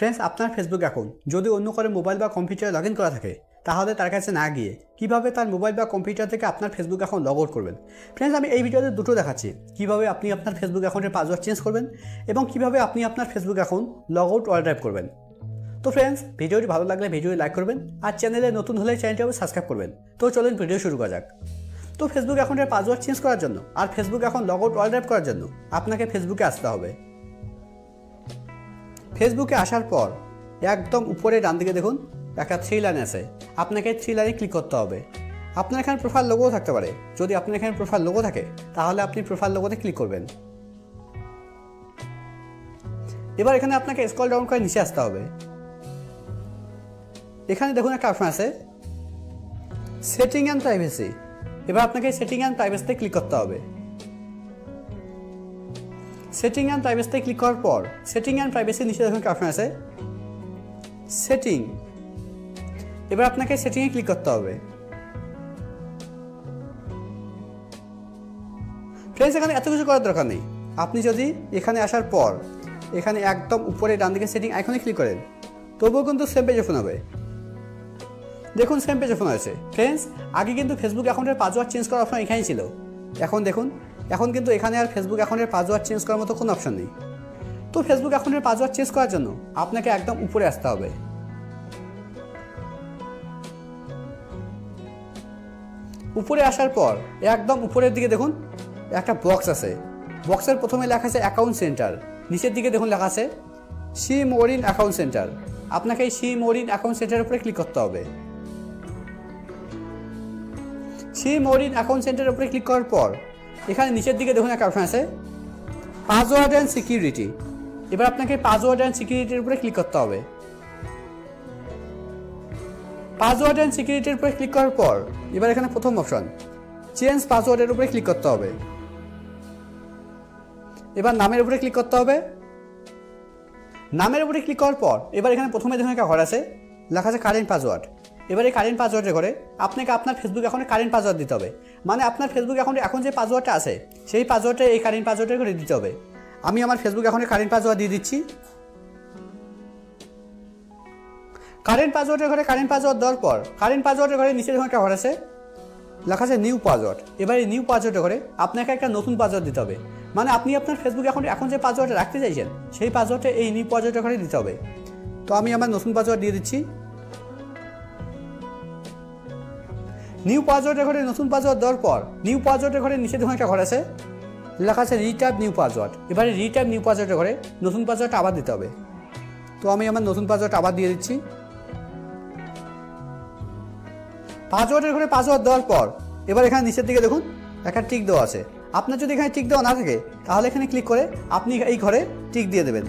Friends, আপনার Facebook account যদি অন্য কারো মোবাইল বা কম্পিউটারে লগ ইন করা থাকে, তাহলে তার কাছে না গিয়ে কীভাবে তার মোবাইল বা কম্পিউটার থেকে আপনার ফেসবুক অ্যাকাউন্ট লগ আউট করবেন। ফ্রেন্ডস, আমি এই ভিডিওতে দুটো দেখাচ্ছি, কীভাবে আপনি আপনার ফেসবুক অ্যাকাউন্টের পাসওয়ার্ড চেঞ্জ করবেন এবং কীভাবে আপনি আপনার Facebook account log out all drive করবেন। তো ফ্রেন্ডস, ভিডিওটি ভালো লাগলে ভিডিওটি লাইক করবেন আর চ্যানেলে নতুন হলে চ্যানেলটি সাবস্ক্রাইব করবেন। তো চলুন ভিডিও শুরু করা যাক। তো ফেসবুক অ্যাকাউন্টের পাসওয়ার্ড চেঞ্জ করার জন্য আর Facebook account log out all drive করার জন্য আপনাকে ফেসবুকে আসতে হবে। ফেসবুকে আসার পর একদম উপরে ডান দিকে দেখুন একটা 3 লাইন আছে, আপনাকে 3 লাইনে ক্লিক করতে হবে। আপনার এখানে প্রোফাইল লোগো থাকতে পারে, যদি আপনার এখানে প্রোফাইল লোগো থাকে তাহলে আপনি প্রোফাইল লোগোতে ক্লিক করবেন। এবার এখানে আপনাকে স্ক্রল ডাউন করে নিচে আসতে হবে। এখানে দেখুন একটা অপশন আছে সেটিং অ্যান্ড প্রাইভেসি। এবার আপনাকে সেটিং অ্যান্ড প্রাইভেসিতে ক্লিক করতে হবে। সেটিং অ্যান্ড প্রাইভেসিতে ক্লিক করার পর সেটিং অ্যান্ড প্রাইভেসির নিচে দেখুন একটা অপশন আছে সেটিং। এবার আপনাকে সেটিংয়ে ক্লিক করতে হবে। ফ্রেন্ডস, এখানে এত কিছু করার দরকার নেই। আপনি যদি এখানে আসার পর এখানে একদম উপরে ডান দিকে সেটিং আইকনে ক্লিক করেন, তবুও কিন্তু সেম পেজ ওপেন হবে। দেখুন সেম পেজ ওপেন হয়েছে। ফ্রেন্ডস, আগে কিন্তু ফেসবুক অ্যাকাউন্টের পাসওয়ার্ড চেঞ্জ করার অপশন এখানেই ছিল। এখন দেখুন, এখন কিন্তু এখানে আর ফেসবুক অ্যাকাউন্টের পাসওয়ার্ড চেঞ্জ করার মতো কোনো অপশন নেই। তো ফেসবুক অ্যাকাউন্টের পাসওয়ার্ড চেঞ্জ করার জন্য আপনাকে একদম উপরে আসতে হবে। উপরে আসার পর একদম উপরের দিকে দেখুন একটা বক্স আছে। বক্সের প্রথমে লেখা আছে অ্যাকাউন্ট সেন্টার, নিচের দিকে দেখুন লেখা আছে see more in account centre. আপনাকে এই সি মোর ইন অ্যাকাউন্ট সেন্টারের উপরে ক্লিক করতে হবে। সি মোর ইন অ্যাকাউন্ট সেন্টারের উপরে ক্লিক করার পর এখানে নিচের দিকে দেখুন একটা অপশন আছে পাসওয়ার্ড অ্যান্ড সিকিউরিটি। এবার আপনাকে পাসওয়ার্ড অ্যান্ড সিকিউরিটির উপরে ক্লিক করতে হবে। পাসওয়ার্ড অ্যান্ড সিকিউরিটির উপরে ক্লিক করার পর এবার এখানে প্রথম অপশন চেঞ্জ পাসওয়ার্ডের উপরে ক্লিক করতে হবে। এবার নামের উপরে ক্লিক করতে হবে। নামের উপরে ক্লিক করার পর এবার এখানে প্রথমে দেখুন একটা ঘর আছে, লেখা আছে কারেন্ট পাসওয়ার্ড। এবার এই কারেন্ট পাসওয়ার্ডের ঘরে আপনাকে আপনার ফেসবুক অ্যাকাউন্টে কারেন্ট পাসওয়ার্ড দিতে হবে। মানে আপনার ফেসবুক অ্যাকাউন্টে এখন যে পাসওয়ার্ডটা আছে সেই পাসওয়ার্ডটা এই কারেন্ট পাসওয়ার্ডের ঘরে দিতে হবে। আমি আমার ফেসবুক অ্যাকাউন্টে কারেন্ট পাসওয়ার্ড দিয়ে দিচ্ছি। কারেন্ট পাসওয়ার্ডের ঘরে কারেন্ট পাসওয়ার্ড দেওয়ার পর কারেন্ট পাসওয়ার্ডের ঘরে নিচে দেখুন একটা ঘর আছে, লেখা আছে নিউ পাসওয়ার্ড। এবার এই নিউ পাসওয়ার্ডের ঘরে আপনাকে একটা নতুন পাসওয়ার্ড দিতে হবে। মানে আপনি আপনার ফেসবুক অ্যাকাউন্টে এখন যে পাসওয়ার্ডটা রাখতে চাইছেন সেই পাসওয়ার্ডটা এই নিউ পাসওয়ার্ডের ঘরে দিতে হবে। তো আমি আমার নতুন পাসওয়ার্ড দিয়ে দিচ্ছি। নিউ পাসওয়ার্ডের ঘরে নতুন পাসওয়ার্ড দেওয়ার পর নিউ পাসওয়ার্ডের ঘরে নিচে দেখুন একটা ঘর আছে, লেখা আছে রিটাইপ নিউ পাসওয়ার্ড। এবারে রিটাইপ নিউ পাসওয়ার্ডের ঘরে নতুন পাসওয়ার্ডটা আবার দিতে হবে। তো আমি আমার নতুন পাসওয়ার্ড আবার দিয়ে দিচ্ছি। পাসওয়ার্ডের ঘরে পাসওয়ার্ড দেওয়ার পর এবার এখানে নিচের দিকে দেখুন একটা টিক দেওয়া আছে। আপনার যদি এখানে টিক দেওয়া না থাকে তাহলে এখানে ক্লিক করে আপনি এই ঘরে টিক দিয়ে দেবেন।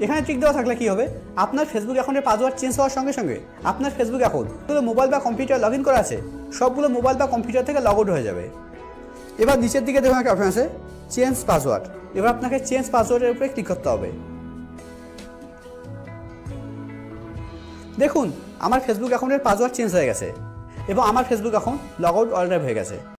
এখানে টিক দেওয়া থাকলে কী হবে, আপনার ফেসবুক অ্যাকাউন্টের পাসওয়ার্ড চেঞ্জ হওয়ার সঙ্গে সঙ্গে আপনার ফেসবুক অ্যাকাউন্ট মোবাইল বা কম্পিউটার লগ ইন করা আছে সবগুলো মোবাইল বা কম্পিউটার থেকে লগ আউট হয়ে যাবে। এবার নিচের দিকে দেখুন একটা অপশন আছে চেঞ্জ পাসওয়ার্ড। এবার আপনাকে চেঞ্জ পাসওয়ার্ডের উপরে ক্লিক করতে হবে। দেখুন আমার ফেসবুক অ্যাকাউন্টের পাসওয়ার্ড চেঞ্জ হয়ে গেছে এবং আমার Facebook account log out all drive হয়ে গেছে।